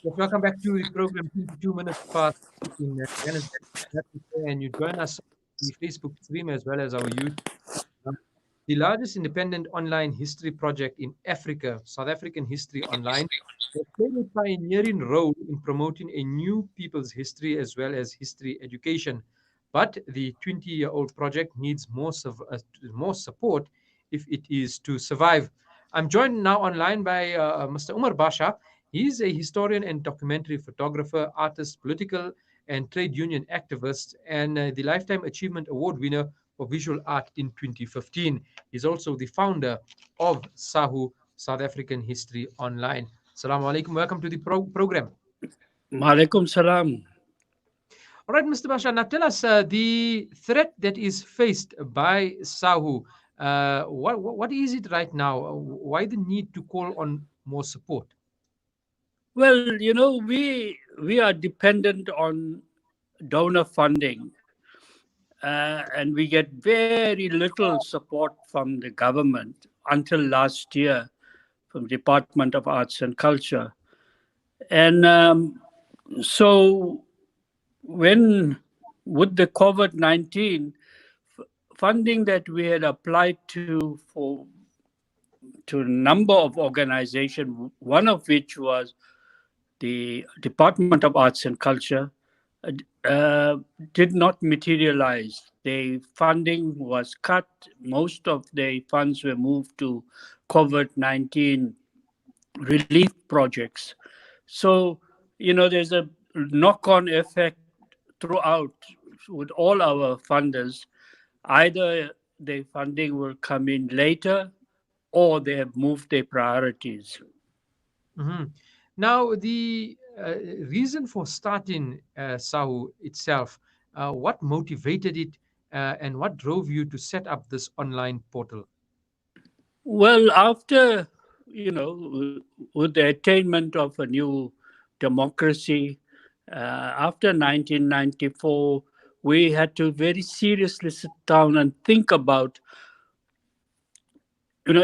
Yes, welcome back to the program. 22 minutes past in Johannesburg, and you join us on the Facebook stream as well as our YouTube. Um, The largest independent online history project in Africa, South African History Online, has played a pioneering role in promoting a new people's history as well as history education. But the 20-year-old project needs more support if it is to survive. I'm joined now online by Mr. Umar Basha. He's a historian and documentary photographer, artist, political and trade union activist, and the Lifetime Achievement Award winner for visual art in 2015. He's also the founder of Sahu, South African History Online. Assalamu alaikum. Welcome to the program. Maalaikum salam. All right, Mr. Basha, now tell us the threat that is faced by Sahu. What is it right now? Why the need to call on more support? Well, we are dependent on donor funding, and we get very little support from the government until last year from Department of Arts and Culture. And so, when with the COVID-19 funding that we had applied to a number of organizations, one of which was the Department of Arts and Culture, uh, did not materialize. The funding was cut. Most of the funds were moved to COVID-19 relief projects. So, there's a knock on effect throughout with all our funders. Either the funding will come in later or they have moved their priorities. Mhm. Now, the reason for starting Sahu itself, what motivated it, and what drove you to set up this online portal? Well, after, with the attainment of a new democracy, after 1994, we had to very seriously sit down and think about,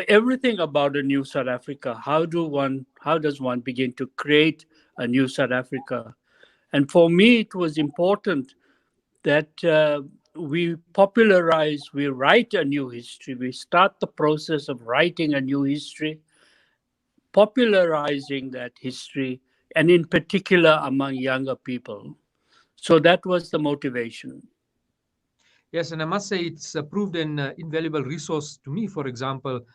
everything about a new South Africa. How does one begin to create a new South Africa? And for me, it was important that we write a new history. We start the process of writing a new history, popularizing that history, and in particular among younger people. So that was the motivation. Yes, and I must say it's proved an invaluable resource to me. For example,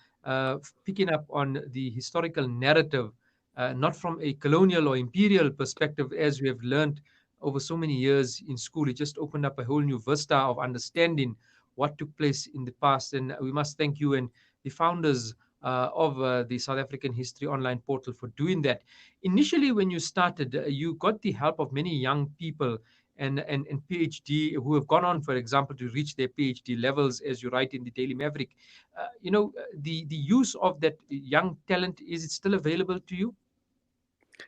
picking up on the historical narrative, not from a colonial or imperial perspective, as we have learned over so many years in school. It just opened up a whole new vista of understanding what took place in the past. And we must thank you and the founders of the South African History Online portal for doing that. Initially, when you started, you got the help of many young people and PhD who have gone on, for example, to reach their PhD levels, as you write in the Daily Maverick. The use of that young talent, is it still available to you?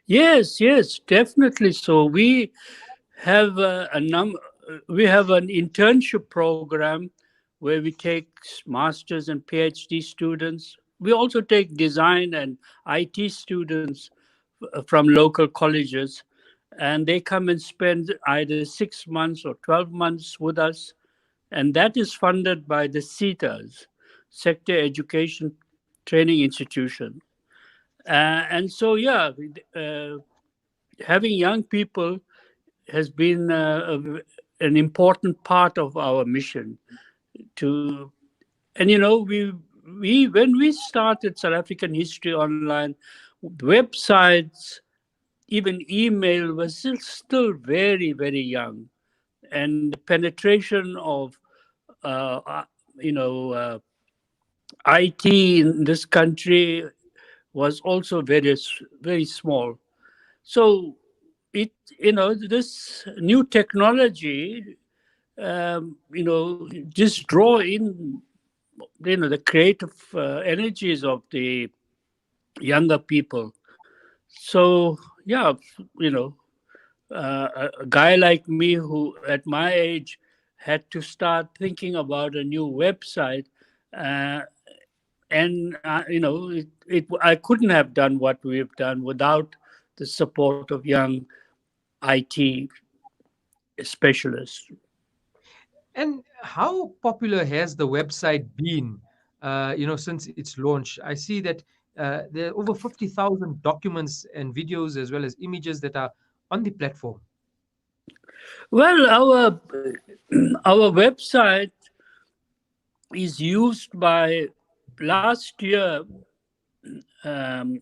Yes, yes, definitely. So have we have an internship program where we take masters and PhD students. We also take design and IT students from local colleges, and they come and spend either 6 months or 12 months with us, and that is funded by the SETAs, Sector Education Training Institution. And so, yeah, uh, having young people has been an important part of our mission to. And we when we started South African History Online, websites, even email was still very, very young, and the penetration of uh, uh, you know IT in this country was also very small. So it this new technology, just draw in the creative energies of the younger people. So yeah, you know, a guy like me who at my age had to start thinking about a new website, uh, and I couldn't have done what we've done without the support of young IT specialists. And how popular has the website been, since its launch? I see that there are over 50,000 documents and videos as well as images that are on the platform. Well, our website is used by last year, um,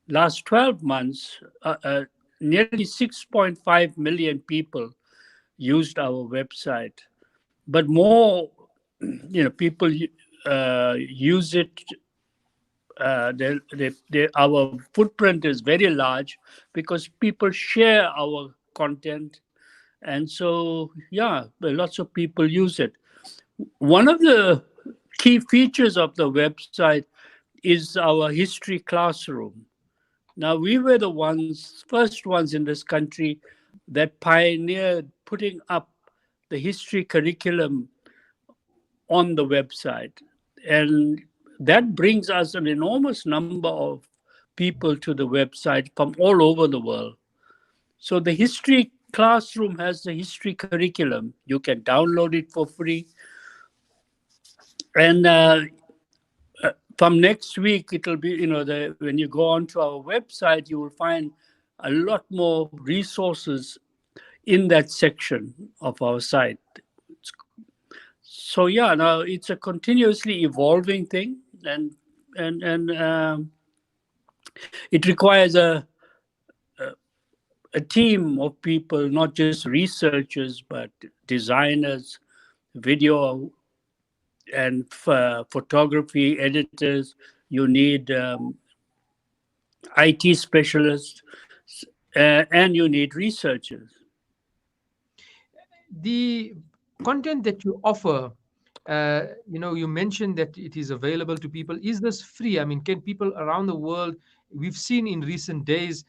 last 12 months, nearly 6.5 million people used our website. But more, people use it. Our footprint is very large because people share our content, and so yeah, lots of people use it. One of the key features of the website is our history classroom. Now, we were the first ones in this country that pioneered putting up the history curriculum on the website. And that brings us an enormous number of people to the website from all over the world. So the history classroom has the history curriculum. You can download it for free. And from next week, it'll be, when you go onto our website, you will find a lot more resources in that section of our site. So yeah, now it's a continuously evolving thing, and it requires a team of people, not just researchers, but designers, video and photography editors. You need IT specialists, and you need researchers. The content that you offer, you mentioned that it is available to people. Is this free? I mean, can people around the world, we've seen in recent days,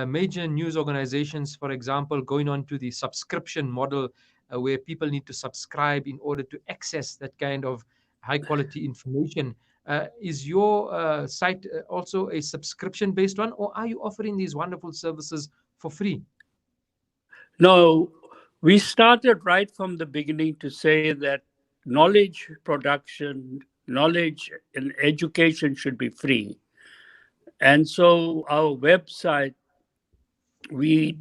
major news organizations, for example, going on to the subscription model, where people need to subscribe in order to access that kind of high quality information. Is your site also a subscription based one, or are you offering these wonderful services for free? No, we started right from the beginning to say that knowledge production, knowledge and education should be free. And so our website, we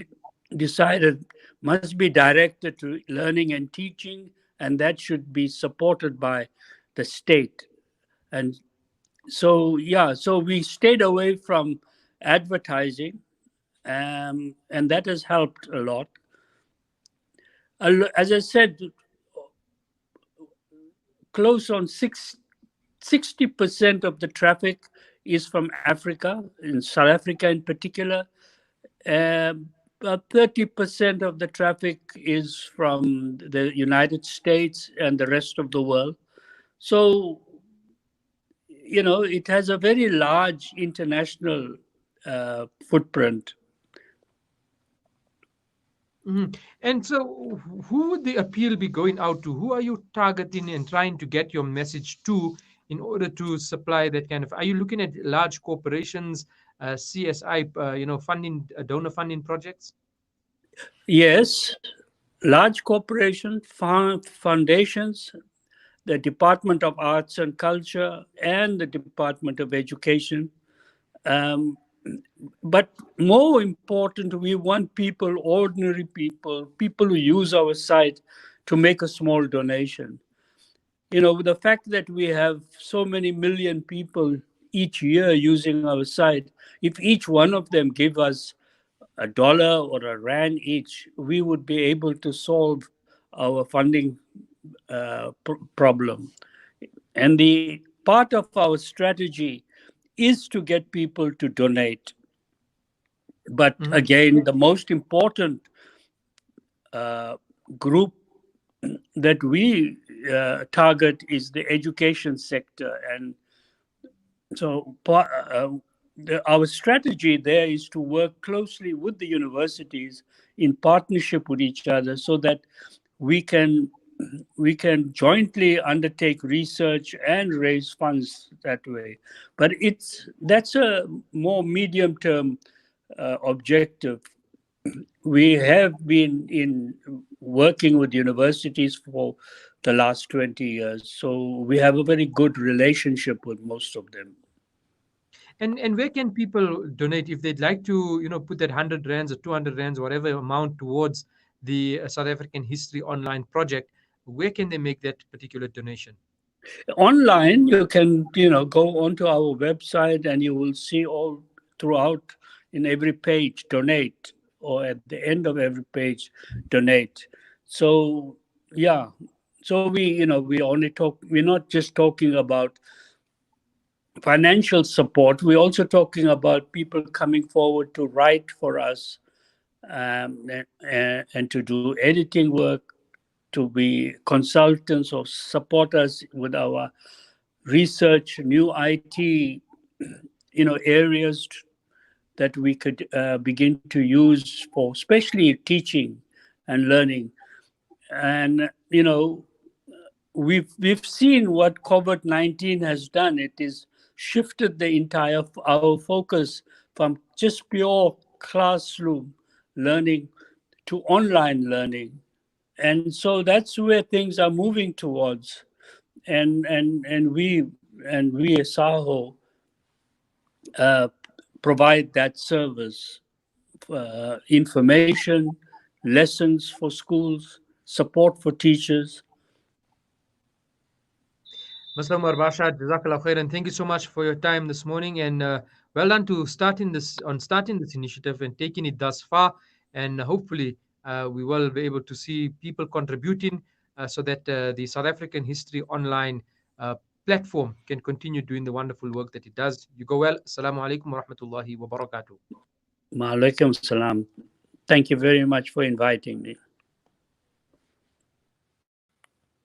decided, must be directed to learning and teaching, and that should be supported by the state. And so, yeah, so we stayed away from advertising, and that has helped a lot. As I said, close on 60% of the traffic is from Africa, in South Africa in particular. About 30% of the traffic is from the United States and the rest of the world. So, it has a very large international footprint. And so, who would the appeal be going out to? Who are you targeting and trying to get your message to in order to supply that kind of? Are you looking at large corporations, CSI, funding, donor funding projects? Yes, large corporations, foundations, the Department of Arts and Culture, and the Department of Education. Um, but more important, we want people, ordinary people who use our site to make a small donation. The fact that we have so many million people each year using our site, if each one of them give us $1 or a rand each, we would be able to solve our funding problem. And the part of our strategy is to get people to donate. But again, the most important group that we target is the education sector. And so our strategy there is to work closely with the universities in partnership with each other so that we can jointly undertake research and raise funds that way. But that's a more medium term objective. We have been in working with universities for the last 20 years, so we have a very good relationship with most of them. And where can people donate if they'd like to, put that 100 rands or 200 rands, whatever amount towards the South African History Online project? Where can they make that particular donation? Online, you can go onto our website and you will see all throughout in every page donate, or at the end of every page donate. So yeah, so we only talk. We're not just talking about financial support. We're also talking about people coming forward to write for us, and to do editing work, to be consultants or support us with our research, new IT, areas that we could begin to use for, especially teaching and learning. And we've seen what COVID-19 has done. It is shifted the entire our focus from just pure classroom learning to online learning, and so that's where things are moving towards. And we as Saho uh, provide that service, information, lessons for schools, support for teachers. Mr. Umar Basha, Jazakallah khairan. Thank you so much for your time this morning, and well done to starting this initiative and taking it thus far. And hopefully, we will be able to see people contributing so that the South African History Online uh, platform can continue doing the wonderful work that it does. You go well. Assalamu alaikum wa rahmatullahi wa barakatuh. Maalaikum salam. Thank you very much for inviting me.